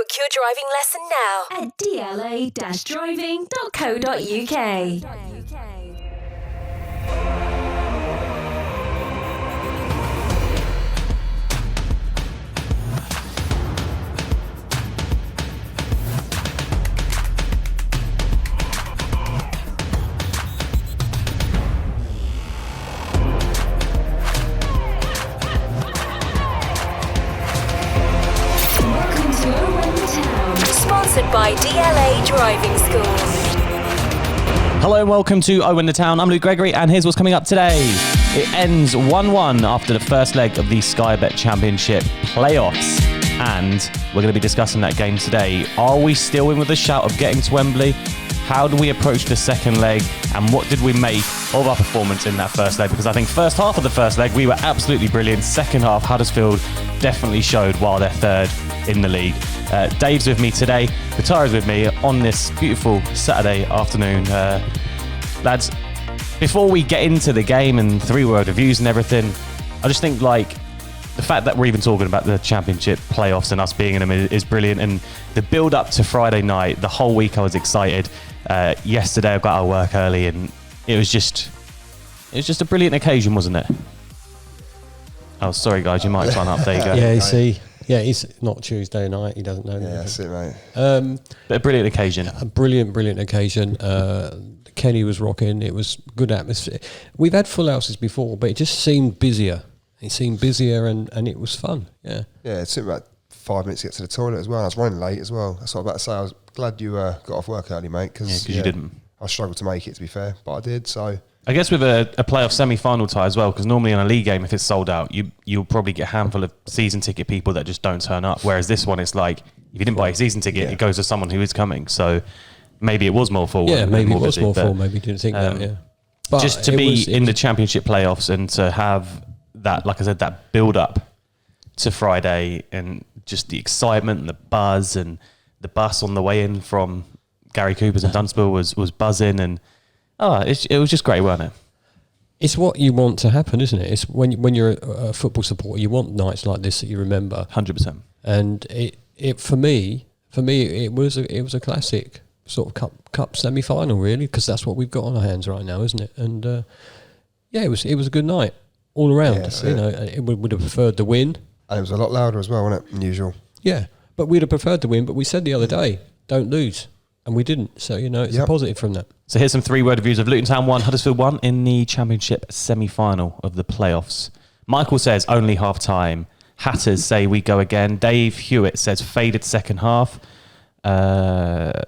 Book your driving lesson now at dla-driving.co.uk. Sponsored by DLA Driving School. Hello and welcome to Owen the Town. I'm Luke Gregory and here's what's coming up today. It ends 1-1 after the first leg of the Sky Bet Championship playoffs. And we're going to be discussing that game today. Are we still in with a shout of getting to Wembley? How do we approach the second leg? And what did we make of our performance in that first leg? Because I think first half of the first leg, we were absolutely brilliant. Second half, Huddersfield definitely showed while they're third in the league. Dave's with me today. Katara's with me on this beautiful Saturday afternoon. Lads, before we get into the game and three-word reviews and everything, I just think like the fact that we're even talking about the championship playoffs and us being in them is brilliant. And the build up to Friday night, the whole week I was excited. Yesterday I got out of work early and it was just a brilliant occasion, wasn't it? Oh, sorry guys, you might sign up. There you go. Yeah, you see. Yeah, it's not Tuesday night. He doesn't know. Yeah, that's it, mate. But a brilliant occasion. A brilliant occasion. Kenny was rocking. It was good atmosphere. We've had full houses before, but it just seemed busier. It seemed busier and it was fun. Yeah. Yeah, it took about 5 minutes to get to the toilet as well. I was running late as well. That's what I was about to say. I was glad you got off work early, mate. Because you didn't. I struggled to make it, to be fair, but I did. So I guess with a playoff semi-final tie as well, because normally in a league game, if it's sold out, you'll probably get a handful of season ticket people that just don't turn up. Whereas this one, it's like, if you didn't buy a season ticket, it goes to someone who is coming. So maybe it was more full. Yeah, maybe it was more full. Maybe didn't think that, yeah. But just to be in the championship playoffs and to have that, like I said, that build-up to Friday and just the excitement and the buzz and the bus on the way in from Gary Cooper's and Dunstable was buzzing and it was just great, wasn't it? It's what you want to happen, isn't it? It's when you're a football supporter, you want nights like this that you remember. 100%. And it for me, it was a classic sort of cup semi-final, really, because that's what we've got on our hands right now, isn't it? And it was a good night all around. It would have preferred the win, and it was a lot louder as well, wasn't it, than usual? Yeah, but we'd have preferred the win. But we said the other day, don't lose. And we didn't, so it's a positive from that. So here's some three-word reviews of Luton Town 1, Huddersfield 1 in the Championship semi-final of the playoffs. Michael says only half-time. Hatters say we go again. Dave Hewitt says faded second half.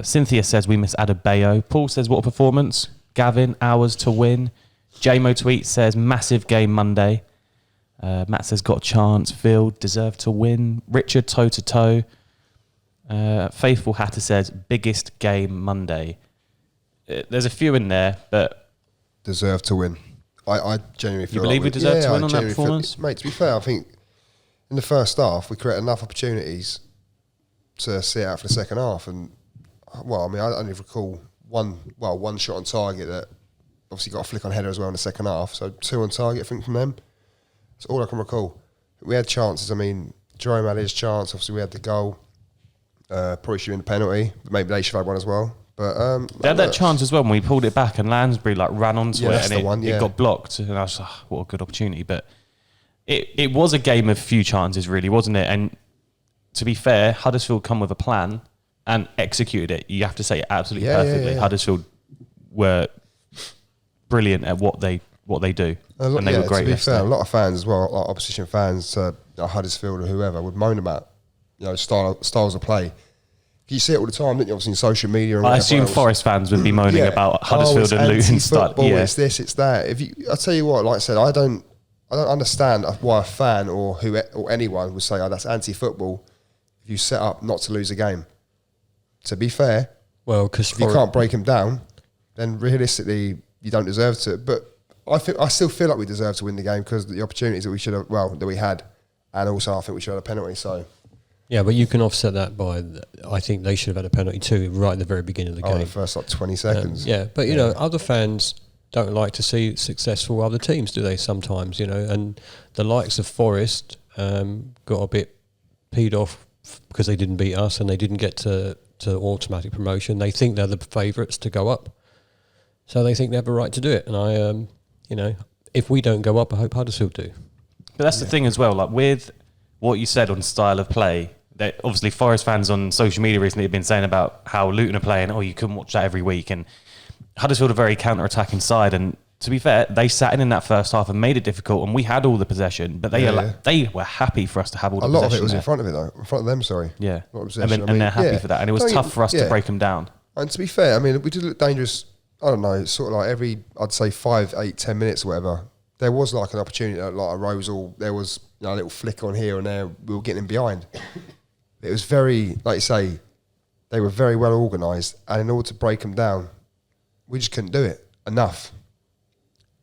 Cynthia says we miss Adebayo. Paul says what a performance. Gavin, hours to win. JMO tweet says massive game Monday. Matt says got a chance. Phil deserved to win. Richard toe-to-toe. Faithful Hatter says biggest game Monday. There's a few in there, but deserve to win. I genuinely feel. You believe we deserve to win on that performance, mate? To be fair, I think in the first half we created enough opportunities to see it out for the second half, and I only recall one shot on target that obviously got a flick on header as well in the second half. So 2 on target, I think, from them. That's all I can recall. We had chances. I mean, Jerome had his chance. Obviously, we had the goal. Probably should have been the penalty. Maybe they should have had one as well. But they had that chance as well when we pulled it back and Lansbury ran onto it and it got blocked. And I was like, what a good opportunity. But it was a game of few chances, really, wasn't it? And to be fair, Huddersfield come with a plan and executed it. You have to say it absolutely perfectly. Yeah. Huddersfield were brilliant at what they do. And they were great. To be fair, a lot of fans as well, like opposition fans, Huddersfield or whoever, would moan about styles of play. You see it all the time, didn't you? Obviously in social media. And I assume Forest fans would be moaning about Huddersfield and Luton style. Yeah, it's this, it's that. I tell you what, like I said, I don't understand why a fan or anyone would say, that's anti-football if you set up not to lose a game. To be fair, because if you can't break them down, then realistically you don't deserve to. But I still feel like we deserve to win the game because of the opportunities that we had, and also I think we should have had a penalty. So. Yeah, but you can offset that by, I think they should have had a penalty too, right at the very beginning of the game. The first 20 seconds. But other fans don't like to see successful other teams, do they? Sometimes, and the likes of Forest got a bit peed off because they didn't beat us and they didn't get to automatic promotion. They think they're the favourites to go up, so they think they have a right to do it. And I, if we don't go up, I hope Huddersfield do. But that's the thing as well, like with what you said on style of play, that obviously Forest fans on social media recently have been saying about how Luton are playing, you couldn't watch that every week. And Huddersfield are a very counter-attacking side. And to be fair, they sat in that first half and made it difficult, and we had all the possession, but they were happy for us to have all the possession. A lot of it was in front of it, though. In front of them, sorry. Yeah. A lot of And, possession. and they're happy for that. And it was tough for us to break them down. And to be fair, I mean, we did look dangerous, I don't know, sort of like every, I'd say 5, 8, 10 minutes or whatever. There was like an opportunity, like a Rosal, there was a little flick on here and there, we were getting in behind. It was very, like you say, they were very well organised, and in order to break them down, we just couldn't do it enough.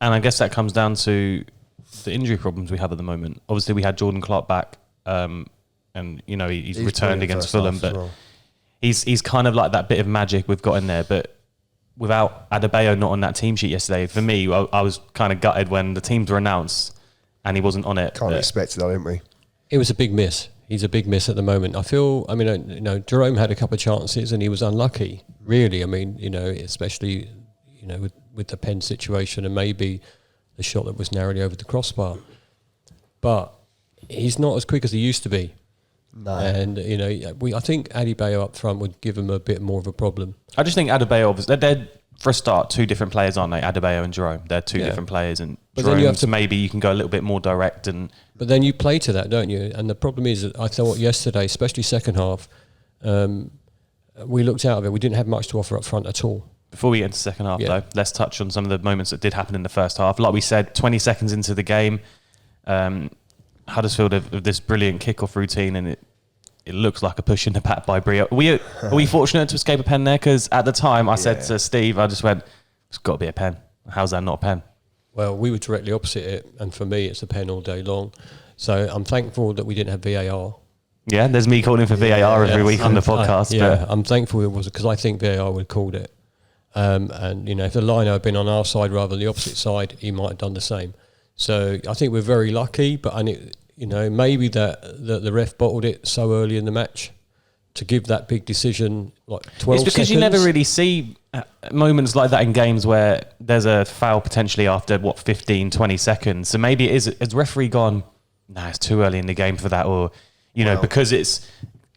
And I guess that comes down to the injury problems we have at the moment. Obviously, we had Jordan Clark back, and he's returned against Fulham, but he's kind of like that bit of magic we've got in there. But without Adebayo not on that team sheet yesterday, for me, I was kind of gutted when the teams were announced and he wasn't on it. Can't expect it, though, didn't we? It was a big miss. He's a big miss at the moment. I feel, Jerome had a couple of chances and he was unlucky, really. I mean, especially, with the pen situation and maybe the shot that was narrowly over the crossbar. But he's not as quick as he used to be. No. And, I think Adebayo up front would give him a bit more of a problem. I just think Adebayo, they're for a start, two different players, aren't they? Adebayo and Jerome. They're two different players. And Jerome, maybe you can go a little bit more direct. But then you play to that, don't you? And the problem is that I thought yesterday, especially second half, we looked out of it. We didn't have much to offer up front at all. Before we get into the second half, though, let's touch on some of the moments that did happen in the first half. Like we said, 20 seconds into the game, Huddersfield have this brilliant kickoff routine, and it looks like a push in the back by Brio. Are we fortunate to escape a pen there? Because at the time, I said to Steve, I just went, it's got to be a pen. How's that not a pen? Well, we were directly opposite it, and for me, it's a pen all day long. So I'm thankful that we didn't have VAR. Yeah, there's me calling for VAR every week on the podcast. I'm thankful it was, because I think VAR would have called it. And, if the liner had been on our side rather than the opposite side, he might have done the same. So I think we're very lucky, but maybe that the ref bottled it so early in the match to give that big decision like 12 seconds. It's because you never really see moments like that in games where there's a foul potentially after, 15, 20 seconds. So maybe has referee gone, it's too early in the game for that, or, because it's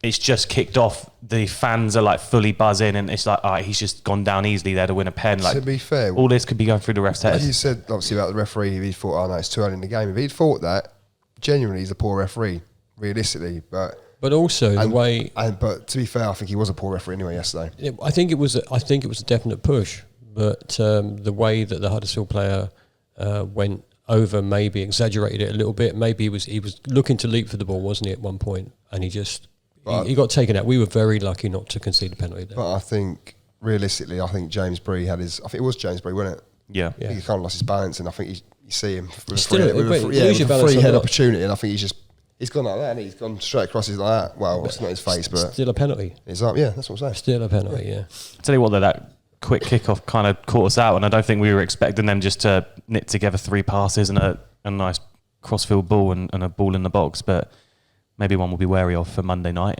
just kicked off, the fans are like fully buzzing, and it's like, all right, he's just gone down easily there to win a pen. Like, to be fair, all this could be going through the ref's head. As you said, obviously, about the referee, if he thought, it's too early in the game. If he'd thought that, genuinely, he's a poor referee, realistically. But also the way. But to be fair, I think he was a poor referee anyway yesterday. I think it was a definite push, but the way that the Huddersfield player went over maybe exaggerated it a little bit. Maybe he was looking to leap for the ball, wasn't he, at one point, and he got taken out. We were very lucky not to concede a penalty there. But I think realistically, James Bree had his. I think it was James Bree, wasn't it? Yeah. He kind of lost his balance, and I think you see him with a free head opportunity, and I think he's gone like that, and he's gone straight across his like that. Well, it's not his face, but still a penalty. It's up, yeah, that's what I'm saying. Still a penalty, yeah. I tell you what, though, that quick kickoff kind of caught us out, and I don't think we were expecting them just to knit together 3 passes and a nice crossfield ball and a ball in the box, but maybe one we'll be wary of for Monday night.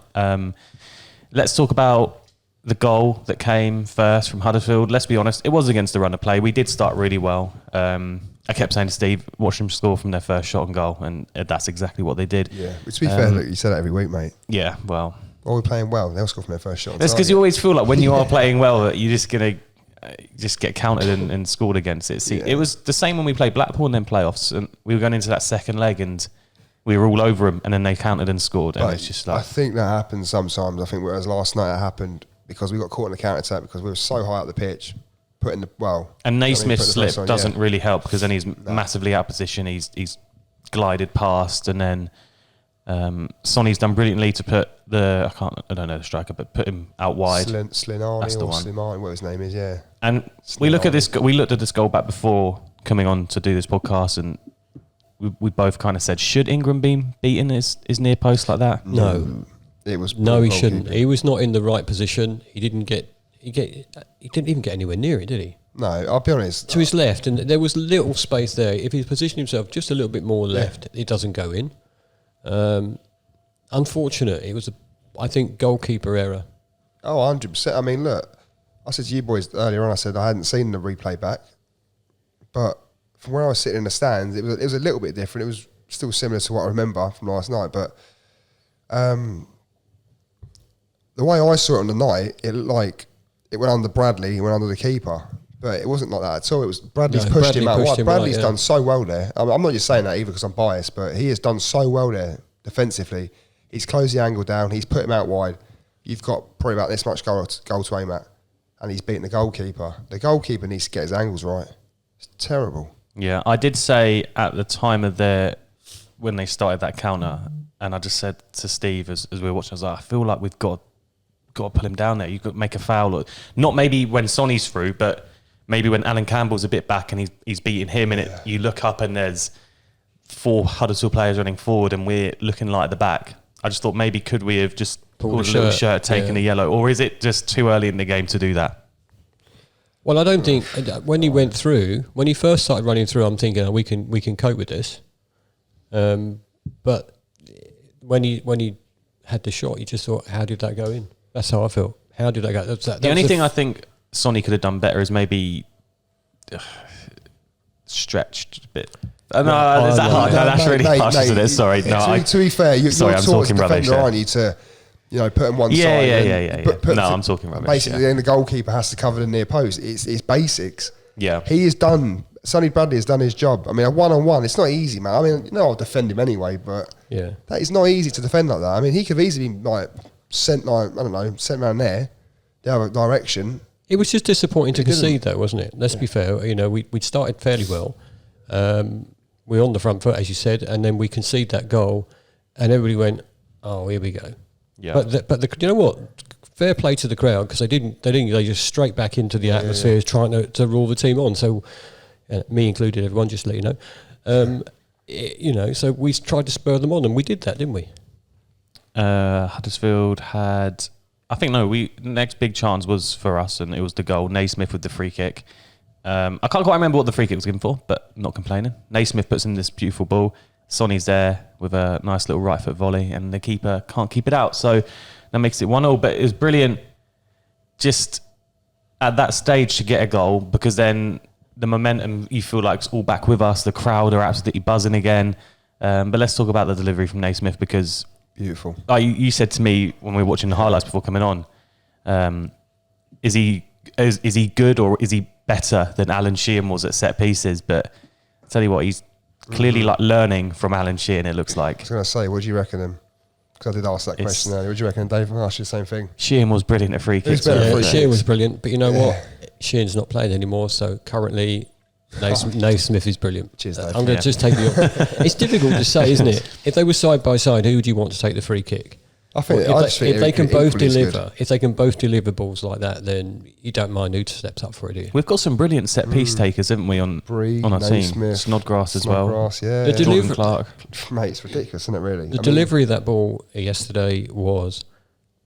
Let's talk about the goal that came first from Huddersfield. Let's be honest, it was against the run of play. We did start really well. I kept saying to Steve, watch them score from their first shot on goal, and that's exactly what they did. Yeah, but to be fair, look, you say that every week, mate. Yeah, well. While we're playing well, they'll score from their first shot on That's because you always feel like when you are playing well that you're just going to just get counted and scored against it. See, it was the same when we played Blackpool in them playoffs, and we were going into that second leg and we were all over them, and then they counted and scored. And it's just like, I think that happens sometimes. I think whereas last night it happened because we got caught in the counter attack because we were so high up the pitch, putting the and Naismith's slip doesn't really help because then he's massively out of position. He's glided past, and then Sonny's done brilliantly to put I don't know the striker, but put him out wide. Slinani, that's the one. Slimani, what his name is, yeah. And Slimani. we looked at this goal back before coming on to do this podcast, and we both kind of said, should Ingram be beaten his near post like that? No. It was he shouldn't. He was not in the right position. He didn't even get anywhere near it, did he? No, I'll be honest. To his left, and there was little space there. If he positioned himself just a little bit more left, it doesn't go in. Unfortunate. It was I think goalkeeper error. Oh, 100%. I mean, look, I said to you boys earlier on, I said I hadn't seen the replay back, but from where I was sitting in the stands, it was a little bit different. It was still similar to what I remember from last night, but the way I saw it on the night, it looked like it went under Bradley, it went under the keeper, but it wasn't like that at all. It was Bradley's pushed him out wide. Bradley's done so well there. I'm not just saying that either because I'm biased, but he has done so well there defensively. He's closed the angle down. He's put him out wide. You've got probably about this much goal to aim at, and he's beaten the goalkeeper. The goalkeeper needs to get his angles right. It's terrible. Yeah, I did say at the time of when they started that counter, and I just said to Steve as we were watching, I was like, I feel like we've got to pull him down there. You've got to make a foul. Not maybe when Sonny's through, but maybe when Alan Campbell's a bit back and he's beating him, and you look up and there's 4 Huddersfield players running forward and we're looking like at the back. I just thought maybe could we have just pulled a little shirt, taken a yellow, or is it just too early in the game to do that? Well, I don't think when he went through, when he first started running through, I'm thinking we can cope with this. But when he had the shot, you just thought, how did that go in? That's how I felt. How did that go? The only thing I think Sonny could have done better is maybe stretched a bit. No, is that hard? No, that's really harsh, isn't it? Sorry. To be fair, you're talking defender, aren't you, to put him one side. Yeah. No, I'm talking rubbish. Basically, then the goalkeeper has to cover the near post. It's basics. Yeah. Sonny Bradley has done his job. I mean, a one-on-one, it's not easy, man. I mean, I'll defend him anyway, but that is not easy to defend like that. I mean, he could have easily been sent around there, the other direction. It was just disappointing to concede, though, wasn't it? Let's be fair. We'd started fairly well. We're on the front foot, as you said, and then we concede that goal, and everybody went, "Oh, here we go." Yeah. But you know what? Fair play to the crowd because they just straight back into the atmosphere, trying to rule the team on. So, me included, everyone, just to let you know. So we tried to spur them on, and we did that, didn't we? Huddersfield had, next big chance was for us, and it was the goal. Naismith with the free kick. I can't quite remember what the free kick was given for, but not complaining. Naismith puts in this beautiful ball. Sonny's there with a nice little right foot volley, and the keeper can't keep it out. So that makes it 1-0. But it was brilliant just at that stage to get a goal, because then the momentum, you feel like, it's all back with us. The crowd are absolutely buzzing again. But let's talk about the delivery from Naismith, because beautiful. You said to me when we were watching the highlights before coming on, is he good, or is he better than Alan Sheehan was at set pieces? But I tell you what, he's clearly learning from Alan Sheehan, it looks like. I was going to say, what do you reckon him? Because I did ask that question earlier. What do you reckon, Dave? I'll ask you the same thing. Sheehan was brilliant at free kicks. Sheehan was brilliant, but you know what? Sheehan's not playing anymore, so currently Naismith is brilliant. Cheers, Dave. I'm going to just take it's difficult to say, isn't it? If they were side by side, who would you want to take the free kick? I think if they can both deliver balls like that, then you don't mind who steps up for it, do you? We've got some brilliant set piece takers, haven't we, on our team? Snodgrass as well. Yeah. Jordan Clark. Mate, it's ridiculous, isn't it, really? The delivery of that ball yesterday was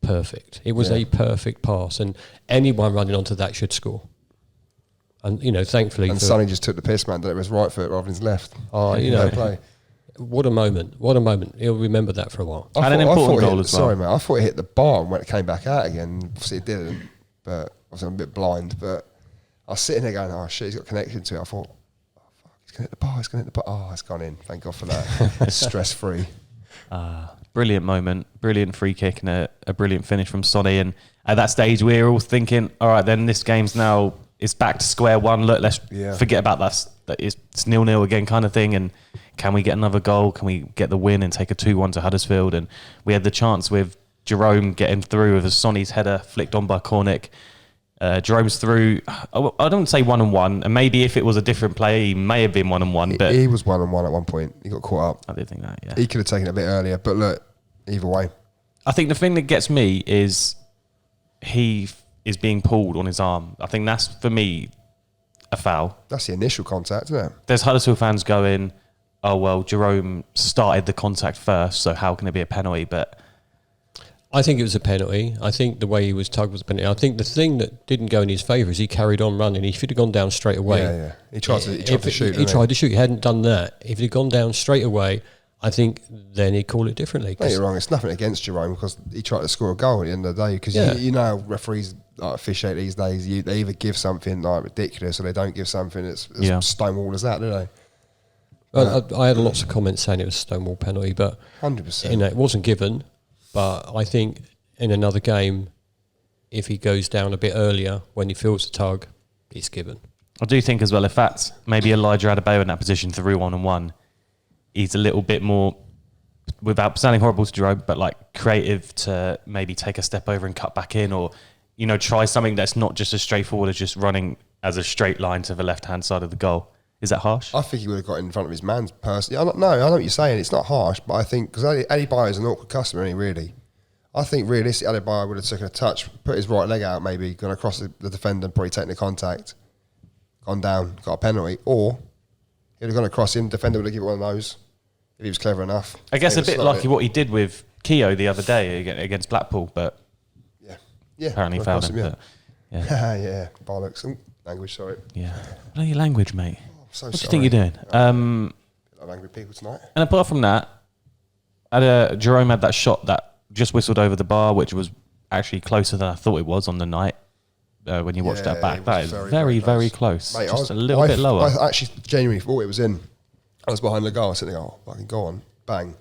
perfect. It was a perfect pass, and anyone running onto that should score. And, thankfully... And Sonny just took the piss, man, that it was right foot rather than his left. Play. What a moment. He'll remember that for a while. And an important goal as well. Sorry, mate. I thought it hit the bar when it came back out again. Obviously it didn't, but I'm a bit blind. But I was sitting there going, oh, shit, he's got connection to it. I thought, oh, fuck, he's going to hit the bar. Oh, it's gone in. Thank God for that. Stress-free. Brilliant moment. Brilliant free kick and a brilliant finish from Sonny. And at that stage, we were all thinking, all right, then this game's now... It's back to square one. Look, let's forget about that. It's 0-0 again kind of thing. And can we get another goal? Can we get the win and take a 2-1 to Huddersfield? And we had the chance with Jerome getting through with a Sonny's header flicked on by Cornick. Jerome's through. I don't say 1-on-1. And maybe if it was a different player, he may have been 1-on-1. But he was 1-on-1 at one point. He got caught up. I did think that, yeah. He could have taken it a bit earlier. But look, either way. I think the thing that gets me is he is being pulled on his arm. I think that's, for me, a foul. That's the initial contact, isn't it? There's Huddersfield fans going, oh, well, Jerome started the contact first, so how can it be a penalty? But I think it was a penalty. I think the way he was tugged was a penalty. I think the thing that didn't go in his favour is he carried on running. He should have gone down straight away. Yeah. He tried to shoot. He tried to shoot. He hadn't done that. If he'd gone down straight away, I think then he'd call it differently. No, you're wrong. It's nothing against Jerome because he tried to score a goal at the end of the day. Because you know how referees officiate these days. They either give something like ridiculous or they don't give something that's as stonewall as that, do they? Well, I had lots of comments saying it was a Stonewall penalty, but 100%. It wasn't given. But I think in another game, if he goes down a bit earlier when he feels the tug, it's given. I do think as well, if that's maybe Elijah Adebayo in that position through 1-on-1, he's a little bit more, without sounding horrible to Jerome, but like creative to maybe take a step over and cut back in, or try something that's not just as straightforward as just running as a straight line to the left-hand side of the goal. Is that harsh? I think he would have got in front of his man personally. I know what you're saying. It's not harsh, but I think because Adebayo is an awkward customer, isn't he, really? I think realistically, Adebayo would have taken a touch, put his right leg out, maybe gone across the defender, probably taken the contact, gone down, got a penalty, or he'd have gone across him. Defender would have given one of those if he was clever enough. I guess a bit like what he did with Keogh the other day against Blackpool, but yeah, apparently fouled him. Yeah, yeah, bollocks. Language, sorry. Yeah, bloody your language, mate. So what do you think you're doing? I'm angry people tonight. And apart from that, Jerome had that shot that just whistled over the bar, which was actually closer than I thought it was on the night when you watched that back. That is very, very close. Mate, just a little bit lower. I actually genuinely thought it was in. I was behind the goal. I was sitting there, fucking go on, bang.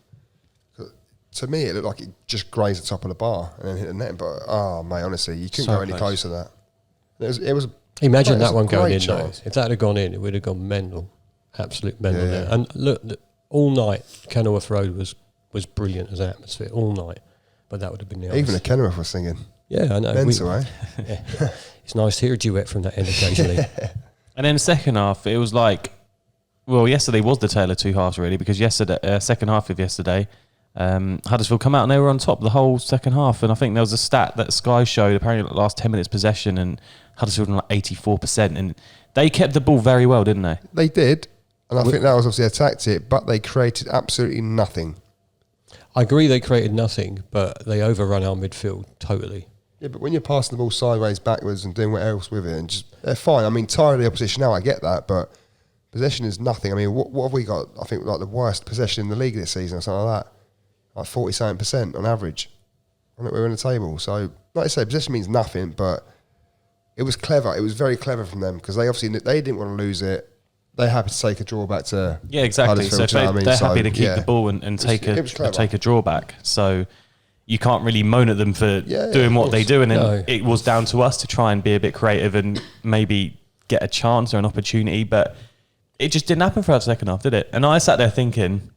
To me, it looked like it just grazed the top of the bar and then hit the net. But, mate, honestly, you couldn't go any closer than that. It was Imagine that one going in, though. chance. If that had gone in, it would have gone mental. Absolute mental there. And look, all night, Kenilworth Road was brilliant as atmosphere, all night. But that would have been the Even a Kenilworth was singing. Yeah, I know. Mental, eh? Yeah. It's nice to hear a duet from that end occasionally. And then the second half, it was like, well, yesterday was the tale of two halves, really, because second half of yesterday, Huddersfield come out and they were on top the whole second half. And I think there was a stat that Sky showed, apparently the last 10 minutes possession, and Huddersfield on like 84%. And they kept the ball very well, didn't they? They did. And I think that was obviously a tactic, but they created absolutely nothing. I agree they created nothing, but they overrun our midfield totally. Yeah, but when you're passing the ball sideways, backwards, and doing what else with it, and they're fine. I mean, tired of the opposition now, I get that, but possession is nothing. I mean, what have we got? I think like the worst possession in the league this season or something like that. Like 40-something% on average. I think we're in the table. So, like I say, possession means nothing, but it was clever. It was very clever from them because they didn't want to lose it. They're happy to take a draw back to exactly. So they're happy to keep the ball and take a drawback. So you can't really moan at them for doing what they do. And then it was down to us to try and be a bit creative and maybe get a chance or an opportunity. But it just didn't happen for our second half, did it? And I sat there thinking,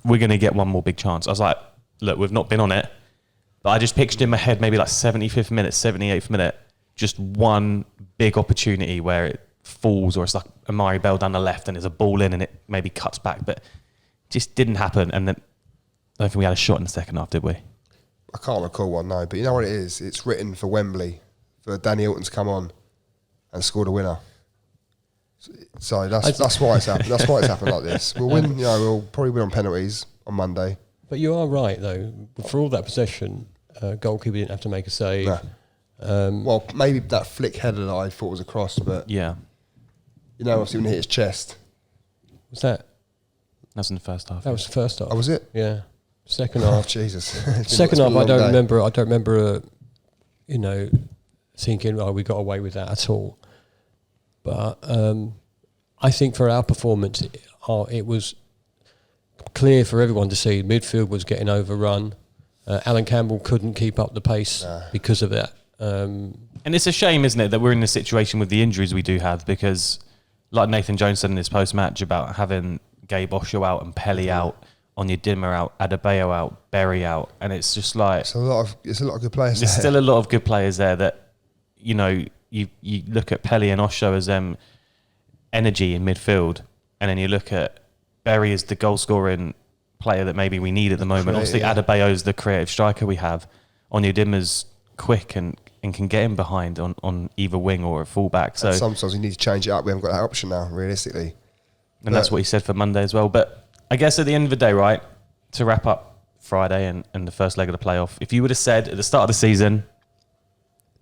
we're going to get one more big chance. I was like, look, we've not been on it. But I just pictured in my head maybe like 75th minute, 78th minute, just one big opportunity where it falls, or it's like Amari Bell down the left and there's a ball in and it maybe cuts back, but just didn't happen. And then I don't think we had a shot in the second half, did we? I can't recall one, no, but you know what it is? It's written for Wembley, for Danny Hilton to come on and score the winner. So that's why it's happened. That's why it's happened like this. We'll win. We'll probably win on penalties on Monday. But you are right, though. For all that possession, goalkeeper didn't have to make a save. No. Well, maybe that flick header that I thought was a cross, but obviously when it hit his chest. Was that? That's in the first half. That was the first half. Oh, was it? Yeah. Second half. Jesus. Second half, I don't remember. Thinking, we got away with that at all. But I think for our performance, it was clear for everyone to see midfield was getting overrun. Alan Campbell couldn't keep up the pace because of that. And it's a shame, isn't it, that we're in this situation with the injuries we do have, because like Nathan Jones said in his post-match about having Gabe Osho out and Pelly out, Onyedinma out, Adebayo out, Berry out, and it's just like... It's a lot of good players There's there. still a lot of good players there that, you look at Pelly and Osho as energy in midfield, and then you look at Berry as the goal-scoring player that maybe we need at the moment. Obviously, Adebayo's the creative striker we have. Onyedinma's quick and can get in behind on either wing or a fullback. So and sometimes we need to change it up. We haven't got that option now, realistically. And that's what he said for Monday as well. But I guess at the end of the day, right, to wrap up Friday and the first leg of the playoff, if you would have said at the start of the season,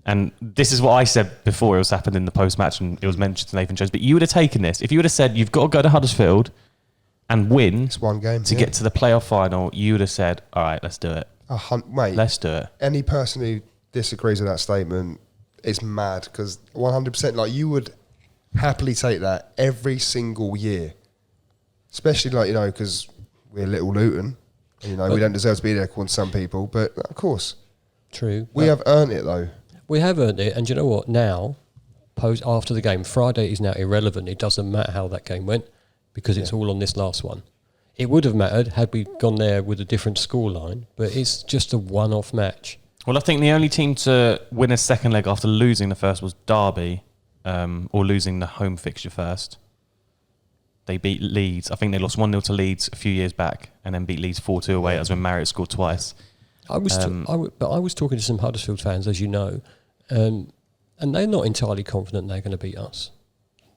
and this is what I said before it was happened in the post-match and it was mentioned to Nathan Jones, but you would have taken this. If you would have said, you've got to go to Huddersfield and win It's one game to get to the playoff final, you would have said, all right, let's do it. Mate, Let's do it. any person who disagrees with that statement is mad, because 100%, like, you would happily take that every single year, especially, like, you know, because we're little Luton, and, you know, we don't deserve to be there according to some people, but of course, True. we have earned it though. We have earned it, and you know what? Now, after the game, Friday is now irrelevant. It doesn't matter how that game went because it's all on this last one. It would have mattered had we gone there with a different scoreline, but it's just a one-off match. Well, I think the only team to win a second leg after losing the first was Derby, or losing the home fixture first. They beat Leeds. I think they lost 1-0 to Leeds a few years back and then beat Leeds 4-2 away. That's when Marriott scored twice. I was talking to some Huddersfield fans, as you know, and they're not entirely confident they're going to beat us.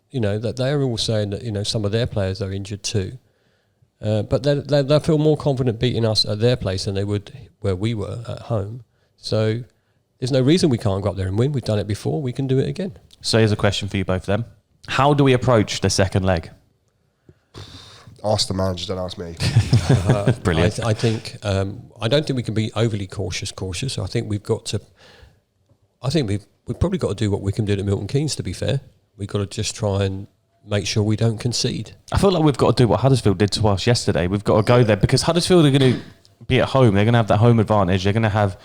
You know, that they're all saying that, you know, some of their players are injured too. But they feel more confident beating us at their place than they would where we were at home. So there's no reason we can't go up there and win. We've done it before. We can do it again. So here's a question for you both of them. How do we approach the second leg? Ask the manager, don't ask me. Brilliant. I think I don't think we can be overly cautious. I think we've got to. I think we've probably got to do what we can do at Milton Keynes. To be fair, we've got to just try and make sure we don't concede. I feel like we've got to do what Huddersfield did to us yesterday. We've got to go there because Huddersfield are going to be at home. They're going to have that home advantage. They're going to have,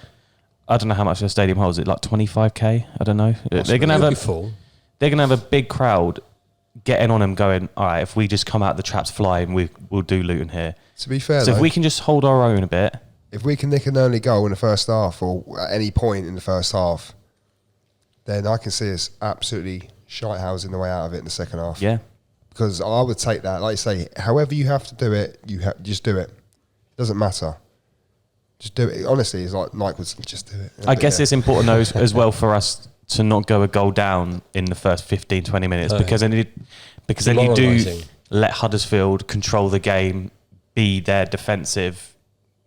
I don't know how much the stadium holds. It like 25k. I don't know. They're going to have they're going to have a big crowd getting on them, going, all right, if we just come out the traps flying, we'll do Luton here. To be fair, so though, if we can just hold our own a bit, if we can nick an early goal in the first half or at any point in the first half, then I can see us absolutely shite-housing the way out of it in the second half. yeah. Because I would take that, like you say, however you have to do it, just do it. Doesn't matter. Just do it. Honestly, it's like Nike would just do it. I guess it's important though as well for us to not go a goal down in the first 15, 20 minutes because then you do let Huddersfield control the game, be their defensive,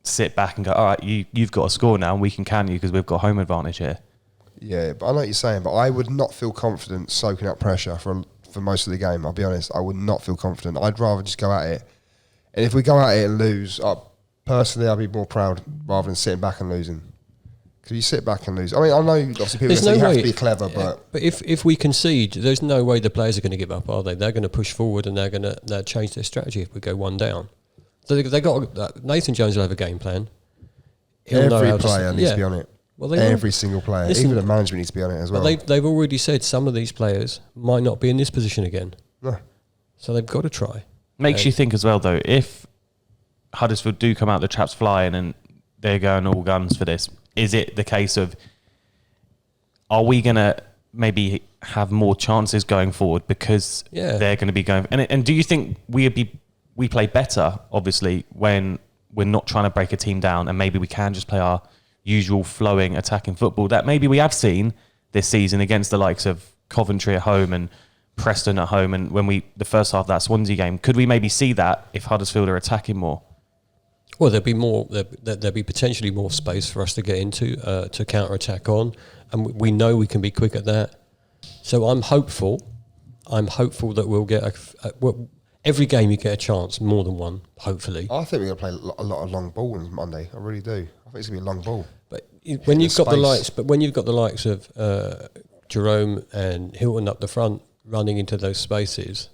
sit back and go, all right, you've got to score now and we can you because we've got home advantage here. Yeah, but I know what you're saying, but I would not feel confident soaking up pressure for most of the game. I'll be honest, I would not feel confident. I'd rather just go at it. And if we go at it and lose, personally, I'd be more proud rather than sitting back and losing. Because you sit back and lose. I mean, I know obviously people say you have to be clever, but if we concede, there's no way the players are going to give up, are they? They're going to push forward and they're going to change their strategy if we go one down. So they got Nathan Jones will have a game plan. Every player needs to be on it. Well, every single player, even the management needs to be on it as well. They've already said some of these players might not be in this position again. No. So they've got to try. Makes you think as well, though, if Huddersfield do come out the traps flying and they're going all guns for this, is it the case of, are we going to maybe have more chances going forward because they're going to be going... And do you think we play better, obviously, when we're not trying to break a team down and maybe we can just play our usual flowing attacking football that maybe we have seen this season against the likes of Coventry at home and Preston at home, and when the first half of that Swansea game, could we maybe see that if Huddersfield are attacking more? Well, there'd be potentially more space for us to get into to counter attack on, and we know we can be quick at that. So I'm hopeful that we'll get every game you get a chance, more than one, hopefully. I think we're going to play a lot of long ball on Monday. I really do. I think it's going to be a long ball. But when you've got the likes of Jerome and Hilton up the front running into those spaces,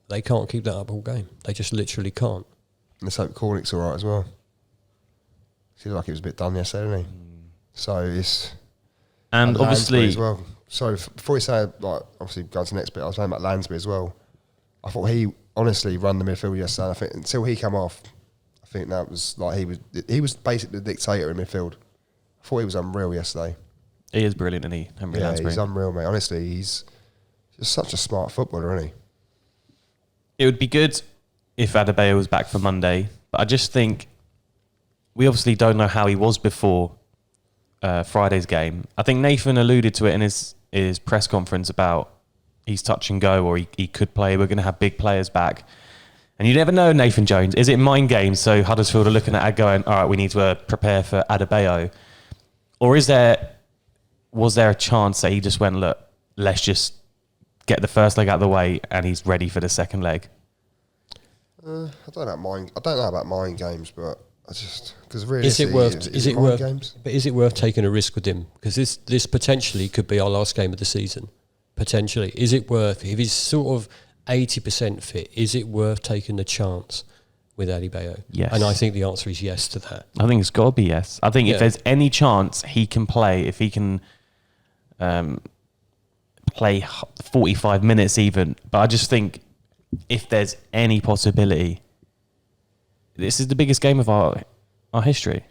they can't keep that up all game. They just literally can't. And let's hope Cornick's all right as well. Seemed like he was a bit done yesterday, didn't he? So it's... And obviously... as well. Sorry, before you say, like, obviously going to the next bit, I was saying about Lansbury as well. I thought he honestly run the midfield yesterday. I think until he came off, I think that was like he was basically the dictator in midfield. I thought he was unreal yesterday. He is brilliant, isn't he? Henry Lansbury. He's unreal, mate. Honestly, he's just such a smart footballer, isn't he? It would be good if Adebayo was back for Monday, but I just think we obviously don't know how he was before Friday's game. I think Nathan alluded to it in his press conference about he's touch and go, or he could play. We're going to have big players back. And you never know, Nathan Jones. Is it mind games? So Huddersfield are looking at it going, all right, we need to prepare for Adebayo. Or was there a chance that he just went, look, let's just get the first leg out of the way and he's ready for the second leg? I don't know about mind games, but I just because really, Is it worth? Is it worth? games? But is it worth taking a risk with him? Because this potentially could be our last game of the season. Potentially, is it worth? If he's sort of 80% fit, is it worth taking the chance with Adebayo? Yes. And I think the answer is yes to that. I think it's got to be yes. I think Yeah. if there's any chance he can play, if he can play 45 minutes even, but I just think if there's any possibility, this is the biggest game of our history.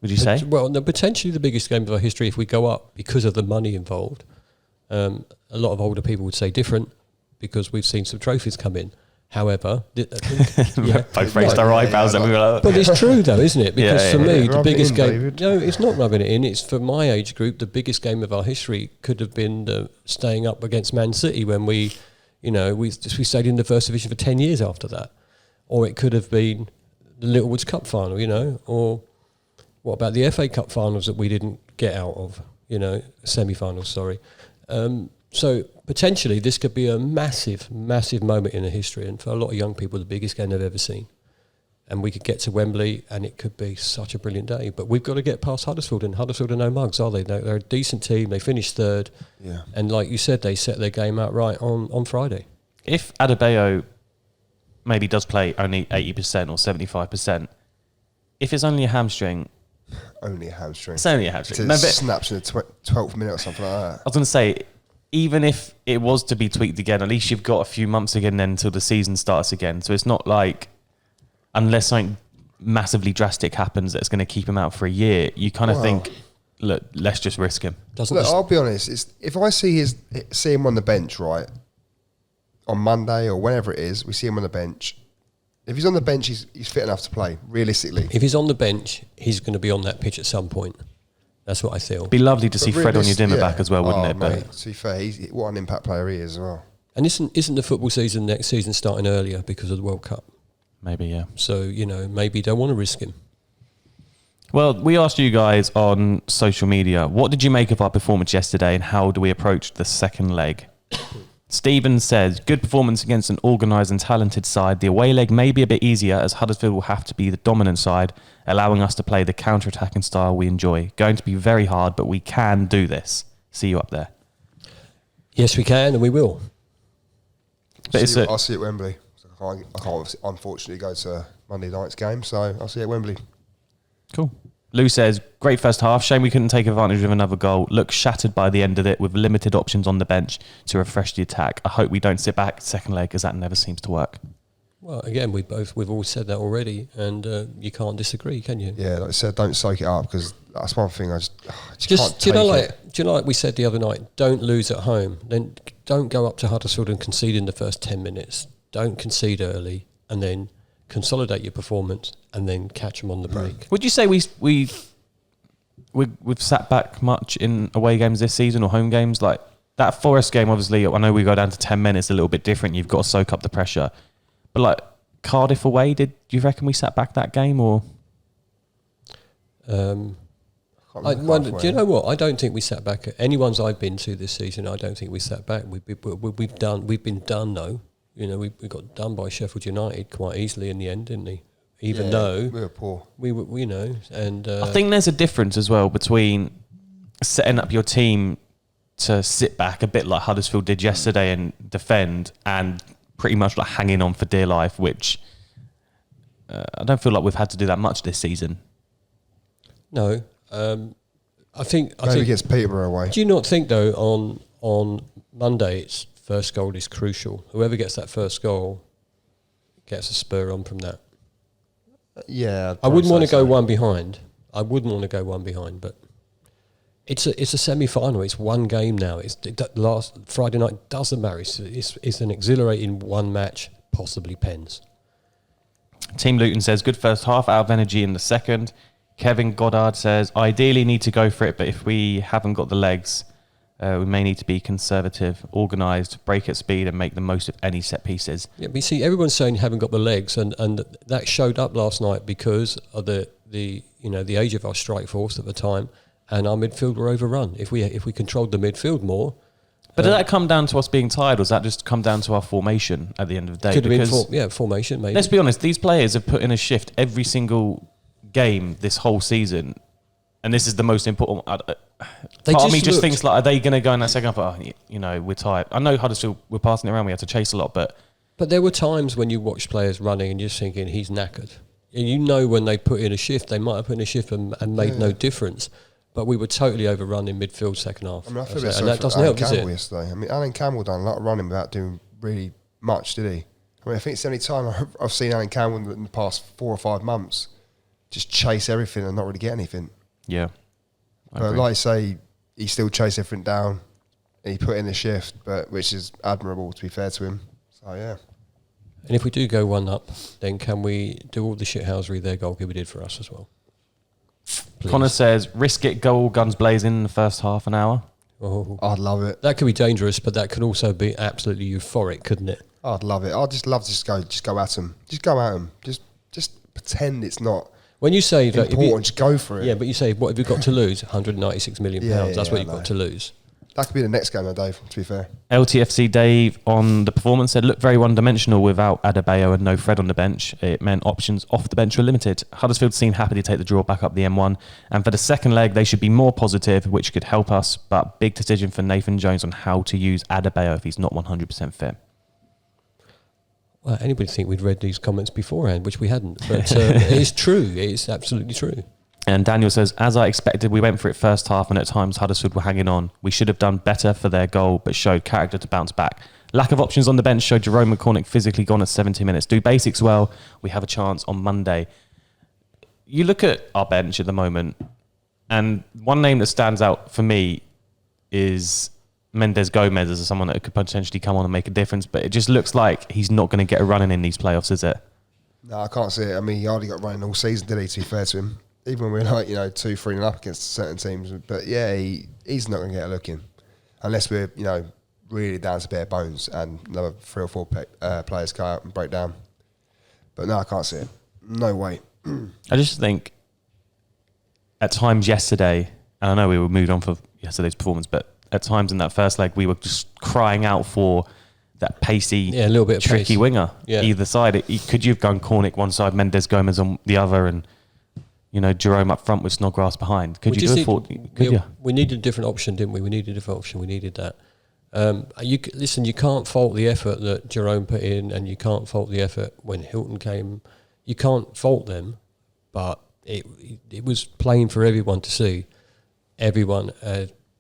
Would you say? Well, no, potentially the biggest game of our history if we go up because of the money involved. A lot of older people would say different because we've seen some trophies come in. However, Both raised our eyebrows and we were like, but it's true though, isn't it? Because for me, the Rub it biggest in, game. David. No, it's not rubbing it in. It's for my age group. The biggest game of our history could have been staying up against Man City when we stayed in the first division for 10 years after that, or it could have been the Littlewoods Cup final, or what about the FA Cup finals that we didn't get out of, semi-finals. Sorry. So potentially this could be a massive, massive moment in the history, and for a lot of young people, the biggest game they've ever seen. And we could get to Wembley, and it could be such a brilliant day. But we've got to get past Huddersfield, and Huddersfield are no mugs, are they? They're a decent team. They finished third, and like you said, they set their game out right on Friday. if Adebayo maybe does play only 80% or 75%, if it's only a hamstring, Only a hamstring. it's only a hamstring. It No, but snaps in the 12th minute or something like that. I was going to say, even if it was to be tweaked again, at least you've got a few months again then until the season starts again. So it's not like, unless something massively drastic happens that's going to keep him out for a year, you kind of think, look, let's just risk him. Doesn't I'll be honest. If I see him on the bench, right, on Monday or whenever it is, we see him on the bench. If he's on the bench, he's fit enough to play, realistically. if he's on the bench, he's going to be on that pitch at some point. That's what I feel. Be lovely to see Fred on your dimmer back as well, wouldn't it? Mate, to be fair, what an impact player he is as well. And isn't the football season next season starting earlier because of the World Cup? Maybe, yeah. So, maybe you don't want to risk him. Well, we asked you guys on social media, what did you make of our performance yesterday and how do we approach the second leg? Stephen says, good performance against an organised and talented side. The away leg may be a bit easier as Huddersfield will have to be the dominant side, allowing us to play the counter-attacking style we enjoy. Going to be very hard, but we can do this. See you up there. Yes, we can, and we will. But I'll see you at Wembley. I can't unfortunately go to Monday night's game, so I'll see you at Wembley. Cool. Lou says, great first half. Shame we couldn't take advantage of another goal. Looked shattered by the end of it with limited options on the bench to refresh the attack. I hope we don't sit back second leg as that never seems to work. Well, again, we've all said that already, and you can't disagree, can you? Yeah, like I said, don't soak it up because that's one thing I just can't take it. Do you know, like we said the other night, don't lose at home. Then don't go up to Huddersfield and concede in the first 10 minutes. Don't concede early, and then consolidate your performance, and then catch them on the break. Would you say we've sat back much in away games this season or home games? Like that Forest game, obviously, I know we go down to 10 minutes, a little bit different. You've got to soak up the pressure. But like Cardiff away, do you reckon we sat back that game or? Do you know what? I don't think we sat back. Any ones I've been to this season, I don't think we sat back. We've been done though. We got done by Sheffield United quite easily in the end, didn't we? Even though we were poor, we were, and I think there's a difference as well between setting up your team to sit back a bit like Huddersfield did yesterday and defend, and pretty much like hanging on for dear life, which I don't feel like we've had to do that much this season. No, I think against Peterborough away. Do you not think though on Monday it's first goal is crucial? Whoever gets that first goal gets a spur on from that. Yeah, I wouldn't want to go one behind. But it's a semi-final. It's one game now. Last Friday night doesn't matter. It's an exhilarating one match, possibly pens. Team Luton says, good first half, out of energy in the second. Kevin Goddard says, ideally need to go for it, but if we haven't got the legs, we may need to be conservative, organised, break at speed and make the most of any set pieces. Yeah, but you see, everyone's saying you haven't got the legs, and that showed up last night because of the age of our strike force at the time, and our midfield were overrun. If we controlled the midfield more, But did that come down to us being tired, or does that just come down to our formation at the end of the day? Could have been formation, maybe. Let's be honest, these players have put in a shift every single game this whole season, and this is the most important. Part of me just thinks, like, are they going to go in that second half? Oh, we're tired. I know Huddersfield, we're passing it around, we had to chase a lot, but there were times when you watch players running and you're just thinking, he's knackered. And when they put in a shift, they might have put in a shift and made no difference. But we were totally overrun in midfield second half. I mean, I feel a bit and that doesn't help, does it? Yesterday. I mean, Alan Campbell done a lot of running without doing really much, did he? I mean, I think it's the only time I've seen Alan Campbell in the past 4 or 5 months just chase everything and not really get anything. yeah. But like I say, he still chased everything down. And he put in the shift, which is admirable, to be fair to him. So, yeah. And if we do go 1-up, then can we do all the shithousery their goalkeeper did for us as well? Please. Connor says, risk it, go all guns blazing in the first half an hour. Oh, I'd love it. that could be dangerous, but that could also be absolutely euphoric, couldn't it? I'd love it. I'd just love to just go at him. Just go at him. Just pretend it's not When you say that, important. Just go for it. Yeah, but you say, what have you got to lose? 196 million pounds. That's what you've got to lose. That could be the next game though, Dave, to be fair. LTFC Dave on the performance said, looked very one-dimensional without Adebayo and no Fred on the bench. It meant options off the bench were limited. Huddersfield seemed happy to take the draw back up the M1, and for the second leg they should be more positive, which could help us, but big decision for Nathan Jones on how to use Adebayo if he's not 100% fit. Well, anybody think we'd read these comments beforehand, which we hadn't, but it's true. It's absolutely true. And Daniel says, as I expected, we went for it first half and at times Huddersfield were hanging on. We should have done better for their goal, but showed character to bounce back. Lack of options on the bench showed Jerome McCormick physically gone at 70 minutes. Do basics well, we have a chance on Monday. You look at our bench at the moment, and one name that stands out for me is Mendes Gomez as someone that could potentially come on and make a difference, but it just looks like he's not going to get a running in these playoffs, is it? No, I can't see it. I mean, he hardly got running all season, did he, to be fair to him? Even when we were 2-3 up against certain teams. But yeah, he's not going to get a look in. Unless we're, really down to bare bones and another 3 or 4 players go out and break down. But no, I can't see it. No way. I just think at times yesterday, and I know we were moved on for yesterday's performance, but at times in that first leg, we were just crying out for that pacey, a little bit of tricky pace. winger either side. Could you have gone Cornick one side, Mendes Gomez on the other, and Jerome up front with Snodgrass behind? Could you? We needed a different option, didn't we? We needed a different option. We needed that. You can't fault the effort that Jerome put in, and you can't fault the effort when Hilton came. You can't fault them, but it was plain for everyone to see. Everyone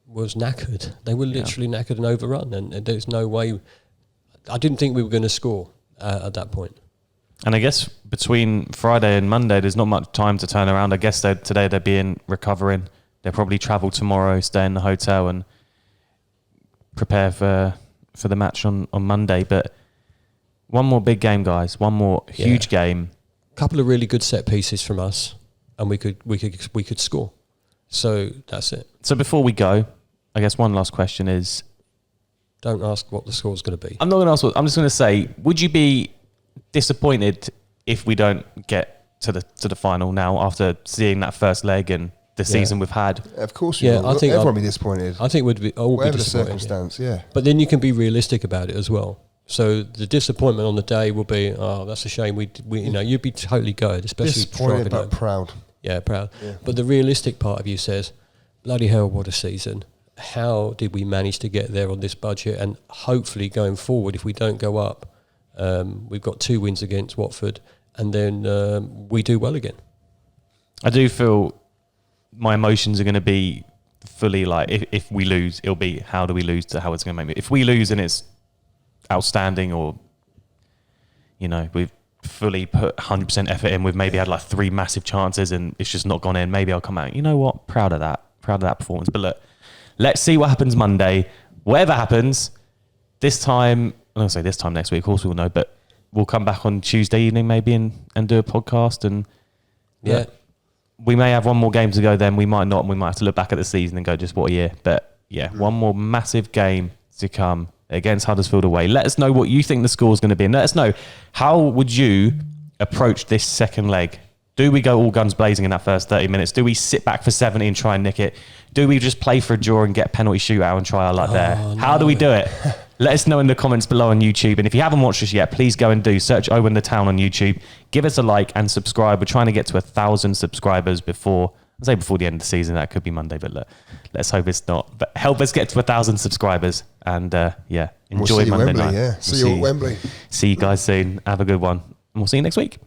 was knackered. They were literally knackered and overrun, and there's no way. I didn't think we were going to score at that point. And I guess between Friday and Monday, there's not much time to turn around. I guess today they're recovering. They'll probably travel tomorrow, stay in the hotel and prepare for the match on Monday. But one more big game, guys. One more huge game. A couple of really good set pieces from us, and we could score. So that's it. So before we go, I guess one last question is... Don't ask what the score's going to be. I'm not going to ask. I'm just going to say, would you be disappointed if we don't get to the final now after seeing that first leg and the season we've had? Of course, I think everyone will be disappointed. I think we'd all whatever be disappointed. The circumstance, yeah. But then you can be realistic about it as well. So the disappointment on the day will be, oh, that's a shame. You'd be totally gutted, especially disappointed but proud. Yeah, proud. Yeah. But the realistic part of you says, bloody hell, what a season. How did we manage to get there on this budget? And hopefully going forward, if we don't go up, we've got 2 wins against Watford, and then we do well again. I do feel my emotions are going to be fully like, if we lose, it'll be how do we lose to how it's going to make me. If we lose and it's outstanding, or we've fully put 100% effort in, we've maybe had like 3 massive chances and it's just not gone in, maybe I'll come out, proud of that performance. But look, let's see what happens Monday. Whatever happens, this time next week, of course we'll know, but we'll come back on Tuesday evening maybe and do a podcast, and we may have one more game to go then, we might not, and we might have to look back at the season and go, just what a year. But one more massive game to come against Huddersfield away. Let us know what you think the score is going to be, and let us know, how would you approach this second leg Do we go all guns blazing in that first 30 minutes? Do we sit back for 70 and try and nick it? Do we just play for a draw and get a penalty shootout and try our luck there? How do we do it? Let us know in the comments below on YouTube. And if you haven't watched us yet, please go and search Owen the Town on YouTube. Give us a like and subscribe. We're trying to get to 1,000 subscribers before the end of the season. That could be Monday, but look, let's hope it's not. But help us get to 1,000 subscribers. And enjoy we'll see Monday Wembley, night. Yeah. See you at Wembley. See you guys soon. Have a good one. And we'll see you next week.